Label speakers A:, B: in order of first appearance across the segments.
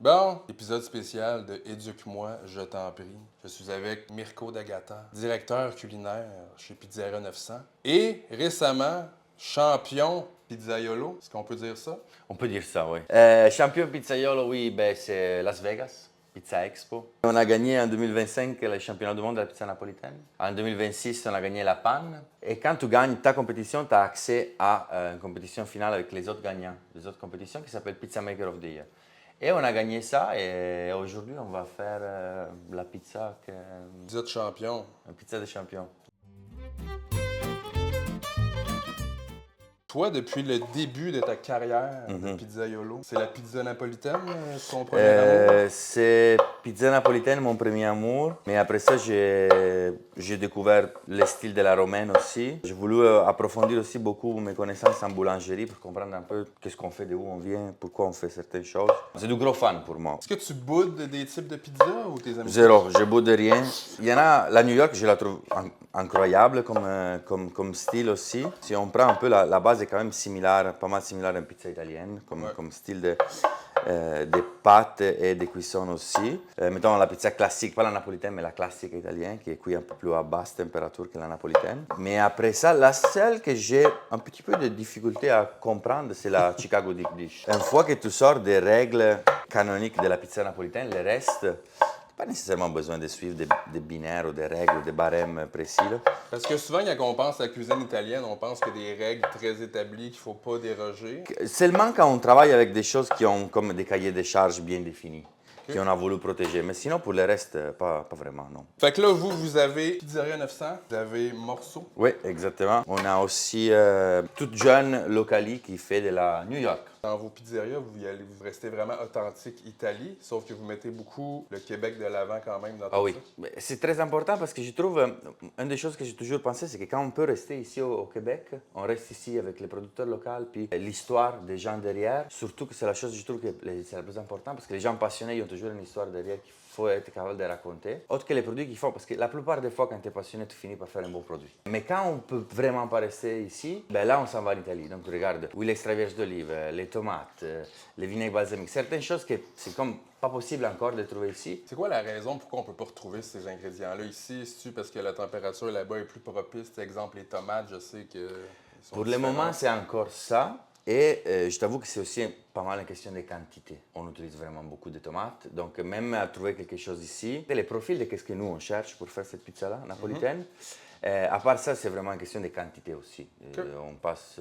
A: Bon, épisode spécial de Éduque-moi, je t'en prie. Je suis avec Mirko D'Agata, directeur culinaire chez Pizzeria 900 et récemment champion pizzaiolo. Est-ce qu'on peut dire ça?
B: On peut dire ça, oui. Champion pizzaiolo, oui, ben, c'est Las Vegas, Pizza Expo. On a gagné en 2025 le championnat du monde de la pizza napolitaine. En 2026, on a gagné la Panne. Et quand tu gagnes ta compétition, tu as accès à une compétition finale avec les autres gagnants, les autres compétitions qui s'appelle Pizza Maker of the Year. Et on a gagné ça et aujourd'hui, on va faire la pizza,
A: Vous êtes champion.
B: une pizza de champion.
A: Toi, depuis le début de ta carrière de pizzaiolo, c'est la pizza napolitaine ton premier amour?
B: C'est pizza napolitaine, mon premier amour. Mais après ça, j'ai découvert le style de la romaine aussi. J'ai voulu approfondir aussi beaucoup mes connaissances en boulangerie pour comprendre un peu qu'est-ce qu'on fait, d'où on vient, pourquoi on fait certaines choses. C'est du gros fan pour moi.
A: Est-ce que tu boudes des types de pizza ou tes amis?
B: Zéro, je boude de rien. Il y en a, la New York, je la trouve incroyable comme style aussi. Si on prend un peu la base, est quand même similaire, pas mal similaire à une pizza italienne, comme style des pâtes et des cuissons aussi. Mettons la pizza classique, pas la napolitaine, mais la classique italienne, qui est cuite un peu plus à basse température que la napolitaine. Mais après ça, la seule que j'ai un petit peu de difficulté à comprendre, c'est la Chicago Deep Dish. Une fois que tu sors des règles canoniques de la pizza napolitaine, le reste, pas nécessairement besoin de suivre des binaires ou des règles ou des barèmes précis. Là.
A: Parce que souvent, quand on pense à la cuisine italienne, on pense qu'il y a des règles très établies qu'il ne faut pas déroger.
B: Seulement quand on travaille avec des choses qui ont comme des cahiers de charges bien définis, qu'on a voulu protéger. Mais sinon, pour le reste, pas vraiment, non.
A: Fait que là, vous avez Pizzeria 900, vous avez Morceau.
B: Oui, exactement. On a aussi toute jeune locali qui fait de la New York.
A: Dans vos pizzerias, vous restez vraiment authentique Italie, sauf que vous mettez beaucoup le Québec de l'avant quand même dans tout
B: Ah oui,
A: ça.
B: c'est très important parce que je trouve, une des choses que j'ai toujours pensé, c'est que quand on peut rester ici au Québec, on reste ici avec les producteurs locaux, puis l'histoire des gens derrière, surtout que c'est la chose, je trouve que c'est la plus importante parce que les gens passionnés, ils ont toujours une histoire derrière qu'il faut être capable de raconter. Autre que les produits qu'ils font, parce que la plupart des fois, quand tu es passionné, tu finis par faire un bon produit. Mais quand on peut vraiment pas rester ici, ben là, on s'en va en Italie. Donc, regarde, l'huile extra vierge d'olive, les tomates, les vinaigres balsamiques, certaines choses que c'est comme pas possible encore de trouver ici.
A: C'est quoi la raison pourquoi on ne peut pas retrouver ces ingrédients-là ici? C'est-tu parce que la température là-bas est plus propice? Exemple, les tomates, je sais que...
B: Pour le moment, c'est encore ça. Et je t'avoue que c'est aussi pas mal une question de quantité. On utilise vraiment beaucoup de tomates. Donc, même à trouver quelque chose ici, et les profils de qu'est-ce que nous on cherche pour faire cette pizza-là, napolitaine. À part ça, c'est vraiment une question de quantité aussi. On passe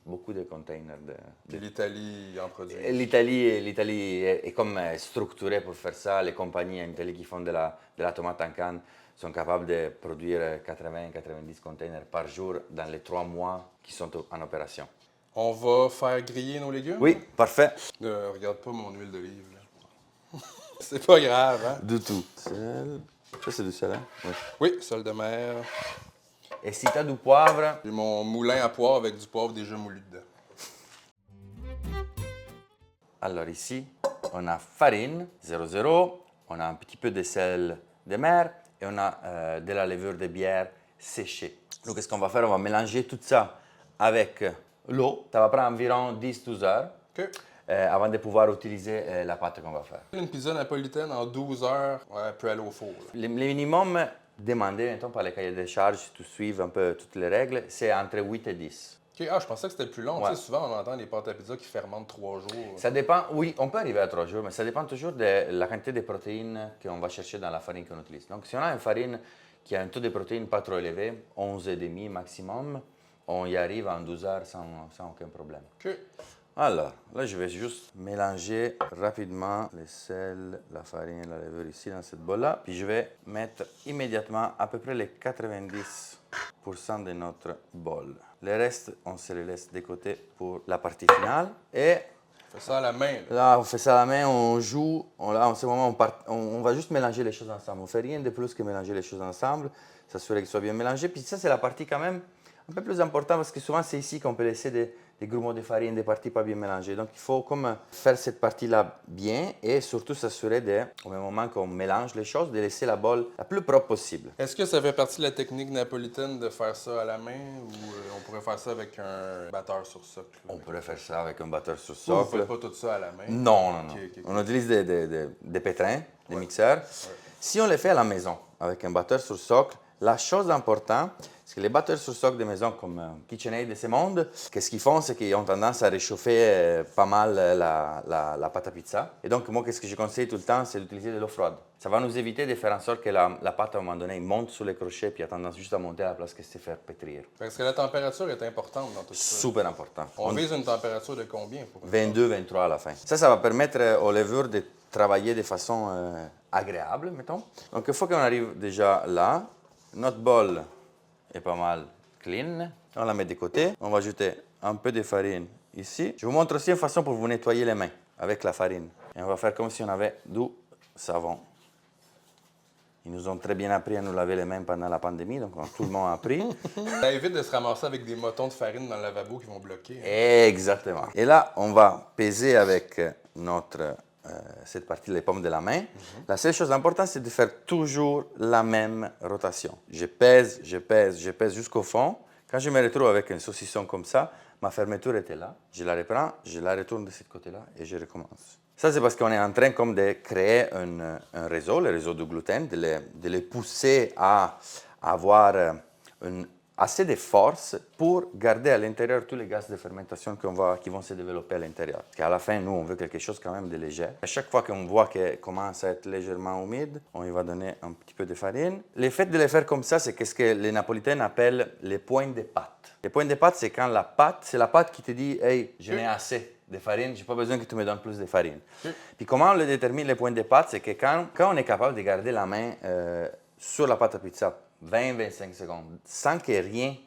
B: beaucoup de containers
A: Puis l'Italie en produit.
B: L'Italie est comme structurée pour faire ça. Les compagnies en Italie qui font de la tomate en canne sont capables de produire 80-90 containers par jour dans les 3 mois qui sont en opération.
A: On va faire griller nos légumes?
B: Oui, parfait.
A: Regarde pas mon huile d'olive, là. C'est pas grave, hein?
B: Du tout. Sel. Ça, c'est du sel, hein? Oui.
A: Oui, sel de mer.
B: Et si tu as du poivre,
A: J'ai mon moulin à poivre avec du poivre déjà moulu dedans.
B: alors ici, on a farine 0,0, on a un petit peu de sel de mer et on a de la levure de bière séchée. Donc, qu'est-ce qu'on va faire? On va mélanger tout ça avec l'eau. Ça va prendre environ 10-12 heures avant de pouvoir utiliser la pâte qu'on va faire.
A: Une pizza napolitaine en 12 heures, elle peut aller au four. Là.
B: Le minimum demandé maintenant par les cahiers de charges, si tu suis un peu toutes les règles, c'est entre 8 et 10.
A: OK, je pensais que c'était plus long.
B: Ouais.
A: Tu sais, souvent, on entend des pâtes à pizza qui fermentent 3 jours.
B: Ça dépend, oui, on peut arriver à 3 jours, mais ça dépend toujours de la quantité de protéines qu'on va chercher dans la farine qu'on utilise. Donc, si on a une farine qui a un taux de protéines pas trop élevé, 11,5 maximum, on y arrive en 12 heures sans aucun problème.
A: OK.
B: Alors, là, je vais juste mélanger rapidement le sel, la farine et la levure ici dans cette bol-là. Puis je vais mettre immédiatement à peu près les 90% de notre bol. Le reste, on se le laisse de côté pour la partie finale. Et
A: On fait ça à la main. Là.
B: là, on fait ça à la main, on joue. Là, en ce moment, on va juste mélanger les choses ensemble. On ne fait rien de plus que mélanger les choses ensemble, s'assurer qu'elles soient bien mélangées. Puis ça, c'est la partie quand même un peu plus importante parce que souvent, c'est ici qu'on peut laisser des grumeaux de farine, des parties pas bien mélangées. Donc il faut comme faire cette partie-là bien et surtout s'assurer au même moment qu'on mélange les choses, de laisser la bolle la plus propre possible.
A: Est-ce que ça fait partie de la technique napolitaine de faire ça à la main ou on pourrait faire ça avec un batteur sur socle?
B: On pourrait faire ça avec un batteur sur
A: Vous ne
B: socle.
A: faites pas tout ça à la main?
B: Non, non, non.
A: Ok.
B: On utilise des pétrins, des mixeurs. Si on les fait à la maison avec un batteur sur socle, la chose importante, c'est que les batteurs sur socle de maison comme KitchenAid de ce monde, qu'est-ce qu'ils font, c'est qu'ils ont tendance à réchauffer pas mal la pâte à pizza. Et donc, moi, qu'est-ce que je conseille tout le temps, c'est d'utiliser de l'eau froide. Ça va nous éviter de faire en sorte que la pâte, à un moment donné, monte sur les crochets puis a tendance juste à monter à la place que c'est faire pétrir.
A: Parce que la température est importante dans tout ça.
B: Super important.
A: On vise une température de combien?
B: 22-23 à la fin. Ça va permettre aux levures de travailler de façon agréable, mettons. Donc, il faut qu'on arrive déjà là. Notre bol est pas mal clean. On la met de côté. On va ajouter un peu de farine ici. Je vous montre aussi une façon pour vous nettoyer les mains avec la farine. Et on va faire comme si on avait du savon. Ils nous ont très bien appris à nous laver les mains pendant la pandémie, donc tout le monde a appris.
A: Ça évite de se ramasser avec des motons de farine dans le lavabo qui vont bloquer.
B: Exactement. Et là, on va peser avec cette partie des paumes de la main. La seule chose importante, c'est de faire toujours la même rotation. Je pèse jusqu'au fond. Quand je me retrouve avec un saucisson comme ça, ma fermeture était là. Je la reprends, je la retourne de ce côté-là et je recommence. Ça, c'est parce qu'on est en train comme de créer un réseau, le réseau du gluten, de les pousser à avoir assez de force pour garder à l'intérieur tous les gaz de fermentation qui vont se développer à l'intérieur. Parce qu'à la fin, nous, on veut quelque chose quand même de léger. À chaque fois qu'on voit qu'elle commence à être légèrement humide, on y va donner un petit peu de farine. Le fait de les faire comme ça, c'est ce que les Napolitains appellent les points de pâte. Les points de pâte, c'est quand c'est la pâte qui te dit « Hey, je n'ai assez de farine, je n'ai pas besoin que tu me donnes plus de farine. » Puis comment on le détermine, les points de pâte, c'est que quand on est capable de garder la main sur la pâte à pizza 20-25 secondes, sans que rien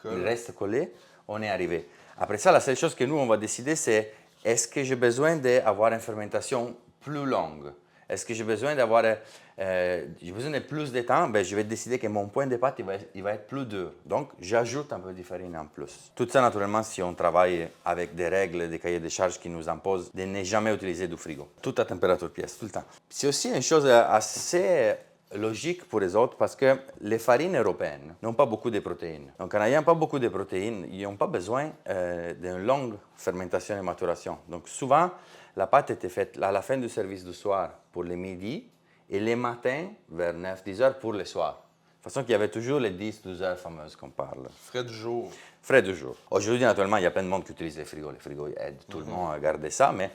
B: reste collé, on est arrivé. Après ça, la seule chose que nous, on va décider, c'est est-ce que j'ai besoin d'avoir une fermentation plus longue? Est-ce que j'ai besoin de plus de temps? Ben, je vais décider que mon point de pâte, il va être plus dur. Donc, j'ajoute un peu de farine en plus. Tout ça, naturellement, si on travaille avec des règles, des cahiers de charges qui nous imposent de ne jamais utiliser du frigo. Tout à température pièce, tout le temps. C'est aussi une chose assez logique pour les autres parce que les farines européennes n'ont pas beaucoup de protéines. Donc, en n'ayant pas beaucoup de protéines, ils n'ont pas besoin d'une longue fermentation et maturation. Donc, souvent, la pâte était faite à la fin du service du soir pour le midi et les matins vers 9-10 heures pour le soir. De toute façon, qu'il y avait toujours les 10-12 heures fameuses qu'on parle.
A: Frais du jour.
B: Frais du jour. Aujourd'hui, naturellement, il y a plein de monde qui utilise les frigos. Les frigos aident tout le monde à garder ça, mais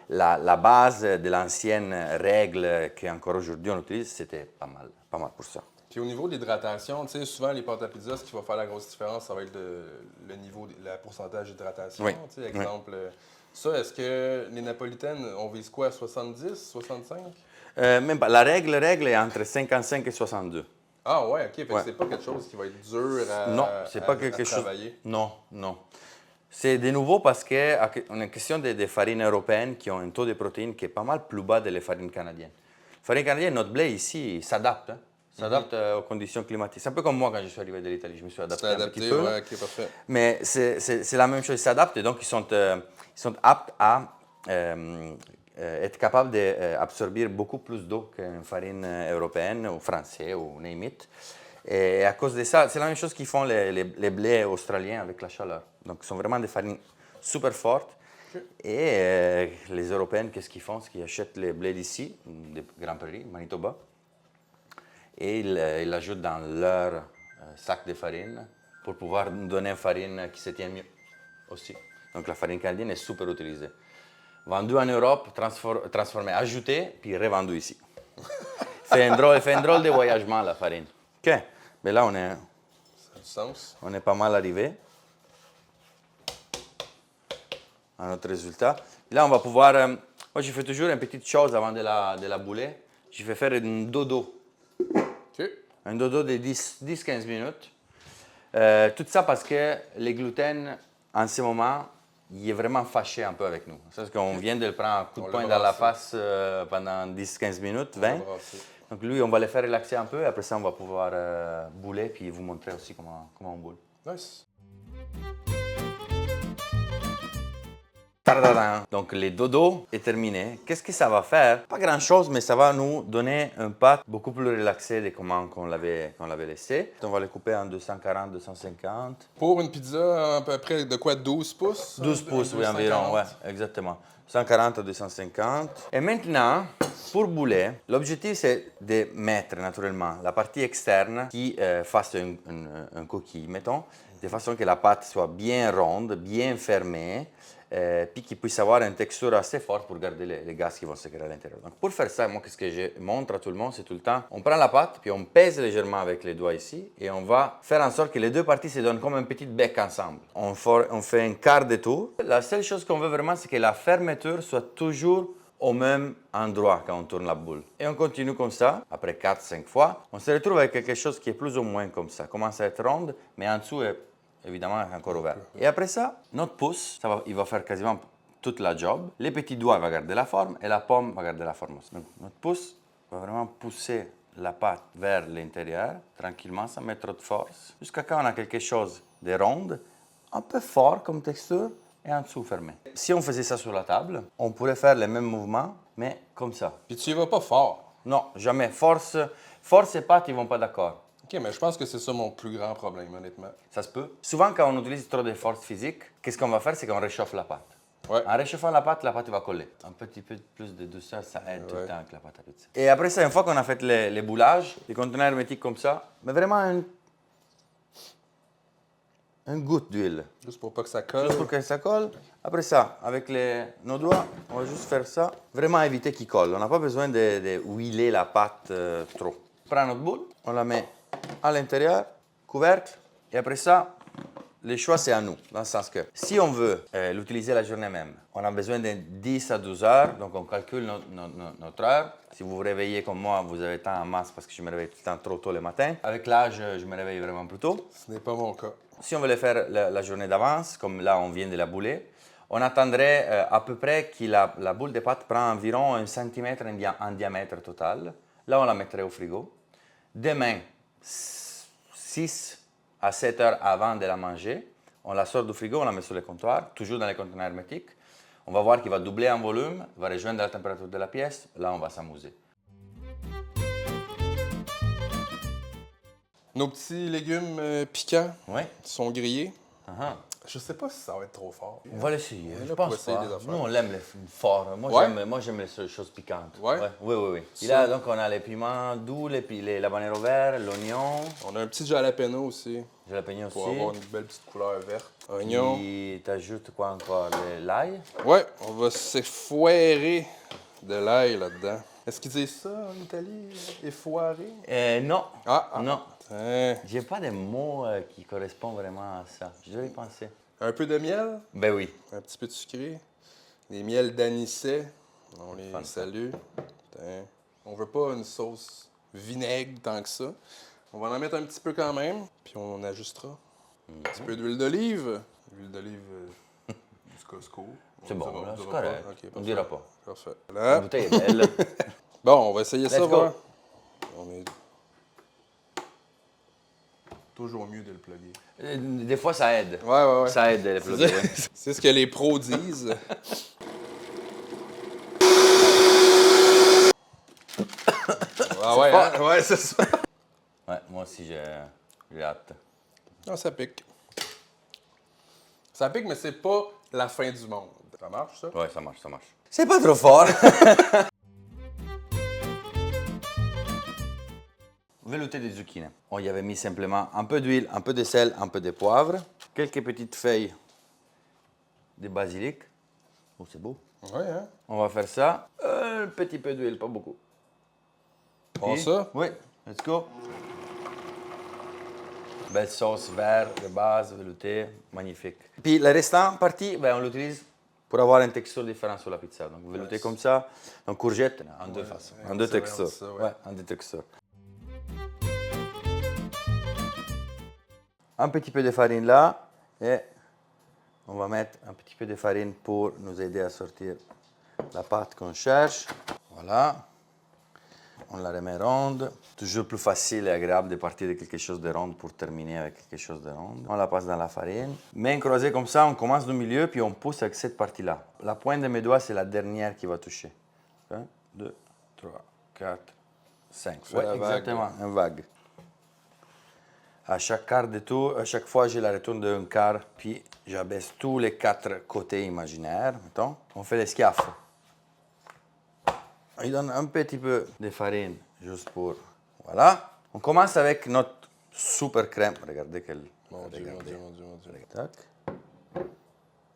B: la base de l'ancienne règle qu'encore aujourd'hui on utilise, c'était pas mal pour ça.
A: Puis au niveau de l'hydratation, tu sais, souvent les pâtes à pizza, ce qui va faire la grosse différence, ça va être le niveau, le pourcentage d'hydratation.
B: Oui.
A: Tu sais, exemple, ça, est-ce que les Napolitaines, on vise quoi, 70, 65?
B: Même pas. La règle est entre 55 et 62.
A: Ah ouais, OK. Fait que c'est pas quelque chose qui va être dur à travailler.
B: Non. C'est de nouveau parce qu'on a une question des farines européennes qui ont un taux de protéines qui est pas mal plus bas que les farines canadiennes. Les farines canadiennes, notre blé ici, il s'adapte. S'adapte aux conditions climatiques. C'est un peu comme moi quand je suis arrivé de l'Italie, je me suis adapté un petit peu.
A: Ouais, OK, parfait.
B: Mais c'est la même chose, ils s'adaptent et donc ils sont aptes à être capables d'absorber beaucoup plus d'eau qu'une farine européenne ou française ou name it. Et à cause de ça, c'est la même chose qu'ils font les blés australiens avec la chaleur. Donc, ce sont vraiment des farines super fortes. Et les Européennes, qu'est-ce qu'ils font? C'est qu'ils achètent les blés d'ici, des Grands Prairies, Manitoba, et ils l'ajoutent dans leur sac de farine pour pouvoir nous donner une farine qui se tient mieux aussi. Donc, la farine canadienne est super utilisée. Vendue en Europe, transformée, ajoutée, puis revendue ici. fait un drôle de voyagement, la farine. OK. Mais là,
A: ça a du sens.
B: On est pas mal arrivé à notre résultat. Là, on va pouvoir... moi, je fais toujours une petite chose avant de la bouler. Je vais faire un dodo.
A: OK.
B: Un dodo de 10-15 minutes. Tout ça parce que le gluten, en ce moment, il est vraiment fâché un peu avec nous. C'est qu'on vient de le prendre un coup de poing dans la face pendant 10-15 minutes, 20. Donc lui, on va le faire relaxer un peu. Après ça, on va pouvoir bouler puis vous montrer aussi comment on boule.
A: Nice.
B: Tadadam. Donc les dodos est terminé. Qu'est-ce que ça va faire? Pas grand-chose, mais ça va nous donner un pâte beaucoup plus relaxé de comment qu'on l'avait laissé. On va le couper en 240, 250.
A: Pour une pizza à peu près de quoi, 12 pouces?
B: 12 pouces, oui,
A: 240?
B: environ, ouais, exactement. 140 à 250. Et maintenant, pour bouler, l'objectif c'est de mettre naturellement la partie externe qui fasse une coquille, mettons, de façon que la pâte soit bien ronde, bien fermée, puis qu'il puisse avoir une texture assez forte pour garder les gaz qui vont se créer à l'intérieur. Donc pour faire ça, moi, ce que je montre à tout le monde, c'est tout le temps, on prend la pâte, puis on pèse légèrement avec les doigts ici, et on va faire en sorte que les deux parties se donnent comme un petit bec ensemble. On fait un quart de tour. La seule chose qu'on veut vraiment, c'est que la fermeture soit toujours au même endroit quand on tourne la boule. Et on continue comme ça, après 4-5 fois. On se retrouve avec quelque chose qui est plus ou moins comme ça. Commence à être ronde, mais en dessous est évidemment encore ouvert. Et après ça, notre pouce, il va faire quasiment toute la job. Les petits doigts vont garder la forme et la paume va garder la forme aussi. Donc notre pouce va vraiment pousser la pâte vers l'intérieur, tranquillement, sans mettre trop de force, jusqu'à quand on a quelque chose de ronde, un peu fort comme texture, et en dessous fermé. Si on faisait ça sur la table, on pourrait faire les mêmes mouvements, mais comme ça.
A: Puis tu y vas pas fort.
B: Non, jamais. Force et pâte, ils vont pas d'accord.
A: OK, mais je pense que c'est ça mon plus grand problème, honnêtement.
B: Ça se peut. Souvent, quand on utilise trop de force physique, qu'est-ce qu'on va faire? C'est qu'on réchauffe la pâte.
A: Ouais.
B: En réchauffant la pâte va coller. Un petit peu plus de douceur, ça aide tout le
A: Ouais.
B: temps avec la pâte à pizza. Et après ça, une fois qu'on a fait les boulages, les conteneurs hermétiques comme ça, mais vraiment une goutte d'huile.
A: Juste pour pas que ça colle.
B: Juste pour que ça colle. Après ça, avec nos doigts, on va juste faire ça. Vraiment éviter qu'il colle. On n'a pas besoin de huiler la pâte trop. On prend notre boule, on la met à l'intérieur, couvercle. Et après ça, le choix c'est à nous. Dans le sens que si on veut l'utiliser la journée même, on a besoin de 10 à 12 heures. Donc on calcule notre heure. Si vous vous réveillez comme moi, vous avez temps en masse parce que je me réveille tout le temps trop tôt le matin. Avec l'âge, je me réveille vraiment plus tôt.
A: Ce n'est pas mon cas.
B: Si on veut le faire la journée d'avance, comme là on vient de la bouler, on attendrait à peu près que la boule de pâte prend environ 1 cm en diamètre total. Là, on la mettrait au frigo. Demain, 6 à 7 heures avant de la manger, on la sort du frigo, on la met sur le comptoir, toujours dans les conteneurs hermétiques. On va voir qu'il va doubler en volume, va rejoindre la température de la pièce. Là, on va s'amuser.
A: Nos petits légumes piquants
B: Oui.
A: sont grillés.
B: Uh-huh.
A: Je sais pas si ça va être trop fort.
B: On va l'essayer.
A: On est
B: Je
A: là pour
B: pense
A: essayer
B: pas.
A: des affaires.
B: Nous, on l'aime les forts.
A: Ouais.
B: Moi, j'aime les choses piquantes.
A: Ouais.
B: Oui. Et
A: Ça.
B: là, donc, on a les piments doux, l'habanero vert, l'oignon,
A: On a un petit jalapeno aussi,
B: jalapeno
A: pour
B: aussi.
A: avoir une belle petite couleur verte. Oignon.
B: Et t'ajoutes quoi encore? L'ail?
A: Ouais, on va s'effoirer de l'ail là-dedans. Est-ce qu'ils disent ça en Italie? Effoirer?
B: Non. Non.
A: Hein.
B: J'ai pas de mots qui correspondent vraiment à ça. Je devrais y penser.
A: Un peu de miel,
B: Ben oui.
A: un petit peu de sucré. Les miels d'anisset, on les
B: Fun.
A: salue. Putain. On veut pas une sauce vinaigre tant que ça. On va en mettre un petit peu quand même, puis on ajustera. Un petit peu d'huile d'olive. L'huile d'olive du Costco.
B: C'est
A: On
B: bon,
A: dira-
B: là,
A: on
B: c'est
A: dira pas.
B: correct.
A: Ok,
B: On
A: parfait.
B: dira pas.
A: Parfait.
B: La
A: Là.
B: bouteille est belle.
A: Bon, on va essayer ça,
B: Let's go.
A: voir. On est toujours mieux de le plugger.
B: Des fois, ça aide.
A: Ouais.
B: Ça aide de les plugger. Ouais.
A: C'est ce que les pros disent. Ah ouais, hein? Ouais, c'est ça.
B: Ouais, moi aussi, j'ai hâte.
A: Non, ça pique. Ça pique, mais c'est pas la fin du monde. Ça marche, ça?
B: Ouais, ça marche. C'est pas trop fort. Velouté de zucchine. On y avait mis simplement un peu d'huile, un peu de sel, un peu de poivre, quelques petites feuilles de basilic. Oh, c'est beau.
A: Ouais, hein?
B: On va faire ça. Un petit peu d'huile, pas beaucoup.
A: Bon,
B: Puis-
A: ça?
B: Oui, let's go. Belle sauce verte de base, veloutée, magnifique. Puis le restant partie, ben, on l'utilise pour avoir une texture différente sur la pizza. Donc velouté
A: Nice.
B: comme ça, donc courgette en deux façons, en deux
A: c'est vrai,
B: textures.
A: ça, ouais.
B: Ouais, en deux textures. Un petit peu de farine là et on va mettre un petit peu de farine pour nous aider à sortir la pâte qu'on cherche. Voilà. on la remet ronde. Toujours plus facile et agréable de partir de quelque chose de rond pour terminer avec quelque chose de rond. On la passe dans la farine. Main croisée comme ça, on commence du milieu, puis on pousse avec cette partie-là. La pointe de mes doigts, c'est la dernière qui va toucher. 1, 2, 3, 4, 5.
A: Fais la
B: Ouais,
A: vague.
B: exactement, une vague. À chaque quart de tour, à chaque fois, je la retourne d'un quart, puis j'abaisse tous les 4 côtés imaginaires. Mettons. On fait l'escaffe. Il donne un petit peu de farine, juste pour... Voilà. On commence avec notre super crème. Regardez quelle...
A: Mon Dieu, mon
B: regardez.
A: Dieu, mon Dieu, mon Dieu.
B: Tac.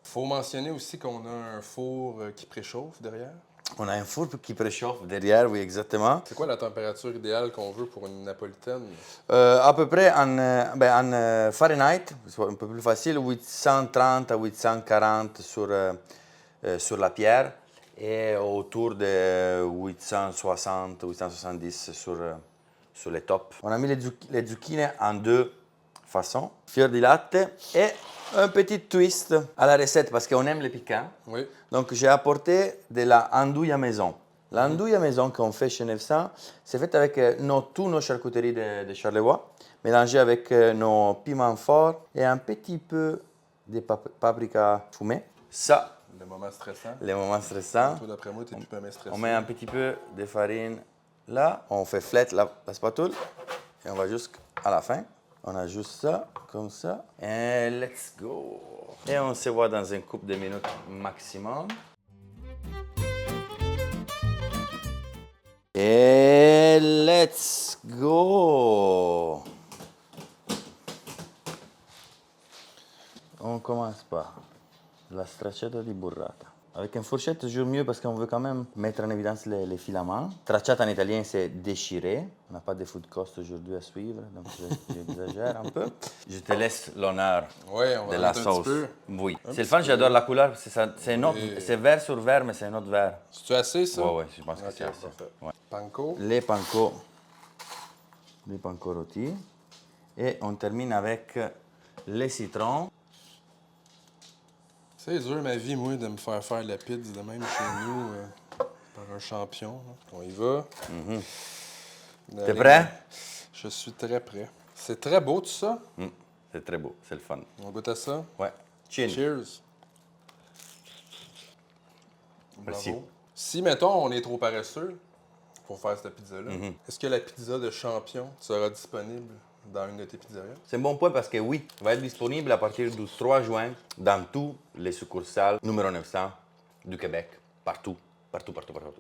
A: Faut mentionner aussi qu'on a un four qui préchauffe derrière.
B: On a un four qui préchauffe derrière, oui, exactement.
A: C'est quoi la température idéale qu'on veut pour une napolitaine?
B: À peu près en Fahrenheit, c'est un peu plus facile, 830 à 840 sur la pierre et autour de 860, 870 sur les tops. On a mis les zucchine en 2 façons, fior di latte et un petit twist à la recette parce qu'on aime le piquant.
A: Oui.
B: Donc j'ai apporté de la andouille à maison. L'andouille à maison qu'on fait chez 900, c'est fait avec tous nos charcuteries de Charlevoix, mélangé avec nos piments forts et un petit peu de paprika fumée. Ça,
A: Le moment stressant.
B: les moments stressants.
A: Toi, d'après moi, t'es plus jamais stressé.
B: On met un petit peu de farine là, on fait flat la spatule et on va jusqu'à la fin. On ajoute ça, comme ça, et let's go. Et on se voit dans une couple de minutes maximum. Et let's go. On commence par la stracciata di burrata. Avec une fourchette, toujours mieux parce qu'on veut quand même mettre en évidence les filaments. Tracciata en italien, c'est déchirer. On n'a pas de food cost aujourd'hui à suivre, donc j'exagère un peu. Je te laisse l'honneur
A: Ouais, on va
B: de la
A: mettre un
B: sauce.
A: petit peu.
B: Oui. C'est le fun, j'adore la couleur. C'est vert sur vert, mais c'est un autre vert.
A: C'est-tu assez, ça?
B: Ouais, je pense que
A: Ok,
B: c'est assez.
A: parfait.
B: Ouais.
A: Panko.
B: Les panko rôtis. Et on termine avec les citrons.
A: C'est dur, ma vie, moi, de me faire la pizza de même chez nous par un champion. Là. On y va.
B: T'es prêt?
A: Je suis très prêt. C'est très beau, tout ça.
B: C'est très beau, c'est le fun.
A: On goûte à ça.
B: Ouais. Chin.
A: Cheers.
B: Merci.
A: Bravo. Si, mettons, on est trop paresseux pour faire cette pizza-là, est-ce que la pizza de champion sera disponible dans une de tes pizzerias?
B: C'est un bon point parce que oui, il va être disponible à partir du 3 juin dans tous les succursales numéro 900 du Québec, partout.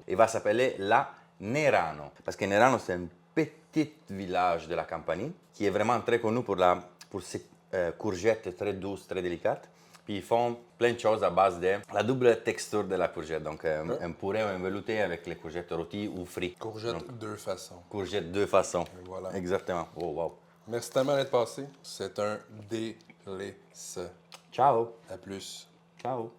B: Il va s'appeler la Nerano. Parce que Nerano, c'est un petit village de la Campanie qui est vraiment très connu pour ses courgettes très douces, très délicates. Puis ils font plein de choses à base de la double texture de la courgette. Donc un purée ou un velouté avec les courgettes rôties ou frites.
A: Courgette, 2 façons.
B: Courgettes 2 façons.
A: Et voilà.
B: Exactement. Oh, wow.
A: Merci tellement d'être passé. C'est un délice.
B: Ciao.
A: À plus.
B: Ciao.